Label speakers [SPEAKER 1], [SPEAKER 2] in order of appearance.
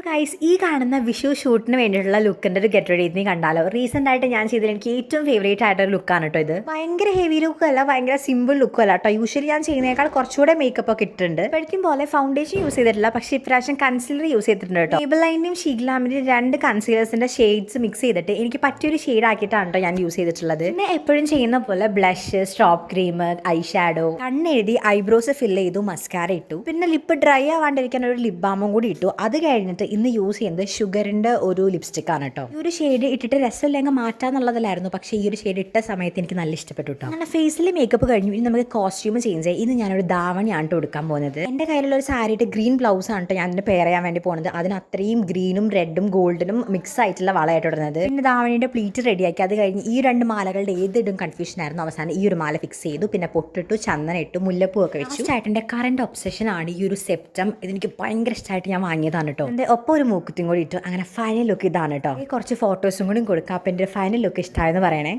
[SPEAKER 1] Guys, ഈ കാണുന്ന വിഷു ഷൂട്ടിന് വേണ്ടിയിട്ടുള്ള ലുക്കിന്റെ ഒരു ഗെറ്റ് റെഡി നീ കണ്ടാലോ. റീസെന്റ് ആയിട്ട് ഞാൻ ചെയ്തതിൽ എനിക്ക് ഏറ്റവും ഫേവറേറ്റ് ആയിട്ടൊരു ലുക്കാണ് കേട്ടോ ഇത്. ഭയങ്കര ഹെവി ലുക്കും അല്ല, ഭയങ്കര സിമ്പിൾ ലുക്കും അല്ല കേട്ടോ. യൂഷ്വലി ഞാൻ ചെയ്യുന്നതിനേക്കാൾ കുറച്ചുകൂടെ മേക്കപ്പ് ഒക്കെ ഇട്ടിട്ടുണ്ട്. ഇപ്പോഴേക്കും പോലെ ഫൗണ്ടേഷൻ യൂസ് ചെയ്തിട്ടില്ല, പക്ഷേ ഇപ്രാവശ്യം കൺസീലർ യൂസ് ചെയ്തിട്ടുണ്ട് കേട്ടോ. മേബിലൈന്റെയും ഷീഗ്ലാമിന്റെയും രണ്ട് കൺസീലേഴ്സിന്റെ ഷെയ്ഡ്സ് മിക്സ് ചെയ്തിട്ട് എനിക്ക് പറ്റിയൊരു ഷെയ്ഡ് ആക്കിയിട്ടാണ് കേട്ടോ ഞാൻ യൂസ് ചെയ്തിട്ടുള്ളത്. പിന്നെ എപ്പോഴും ചെയ്യുന്ന പോലെ blush, strobe cream, eye shadow, കണ്ണെഴുതി ഐബ്രോസ് ഫിൽ ചെയ്തു, മസ്കാര ഇട്ടു. പിന്നെ ലിപ്പ് ഡ്രൈ ആവാണ്ടിരിക്കാൻ ഒരു ലിപ് ബാമും കൂടി ഇട്ടു. അത് കഴിഞ്ഞിട്ട് ഇന്ന് യൂസ് ചെയ്യുന്നത് ഷുഗറിന്റെ ഒരു ലിപ്സ്റ്റിക് ആണ് കേട്ടോ. ഈ ഒരു ഷെയ്ഡ് ഇട്ടിട്ട് രസമില്ലെങ്കിൽ മാറ്റാന്നുള്ളതിലായിരുന്നു, പക്ഷേ ഈ ഒരു ഷെയ്ഡ് ഇട്ട സമയത്ത് എനിക്ക് നല്ല ഇഷ്ടപ്പെട്ടു കേട്ടോ. അങ്ങനെ ഫേസിൽ മേക്കപ്പ് കഴിഞ്ഞു. ഇനി നമുക്ക് കോസ്റ്റ്യൂം ചേഞ്ച് ചെയ്യാം. ഇന്ന് ഞാനൊരു ധാവണിയാണ് കൊടുക്കാൻ പോകുന്നത്. എന്റെ കയ്യിലുള്ള ഒരു സാരിയുടെ ഗ്രീൻ ബ്ലൗസ് ആണ് കേട്ടോ ഞാൻ ഇതിന്റെ പെയർ ചെയ്യാൻ വേണ്ടി പോകുന്നത്. അതിന് അത്രയും ഗ്രീനും റെഡും ഗോൾഡനും മിക്സ് ആയിട്ടുള്ള വളയായിട്ട് ഇടുന്നത്. പിന്നെ ധാവണിയുടെ പ്ലീറ്റ് റെഡിയാക്കി. അത് കഴിഞ്ഞ് ഈ രണ്ട് മാലകളുടെ ഏതിടും കൺഫ്യൂഷൻ ആയിരുന്നു. അവസാനം ഈ ഒരു മാല ഫിക്സ് ചെയ്തു. പിന്നെ പൊട്ടിട്ടു, ചന്ദനം ഇട്ടു, മുല്ലപ്പൂ ഒക്കെ വെച്ചു. ചേട്ടന്റെ കറന്റ് ഒബ്സഷൻ ആണ് ഈ ഒരു സെപ്റ്റം. ഇതെനിക്ക് ഭയങ്കര ഇഷ്ടമായിട്ട് ഞാൻ വാങ്ങിയതാണ് കേട്ടോ. എന്റെ ഒപ്പം ഒരു മൂക്കുത്തും കൂടി ഇട്ടു. അങ്ങനെ ഫൈനൽ ലുക്ക് ഇതാണ് കേട്ടോ. കുറച്ച് ഫോട്ടോസും കൂടി കൊടുക്കാം. അപ്പം എൻ്റെ ഫൈനൽ ലുക്ക് ഇഷ്ടമായെന്ന് പറയണേ.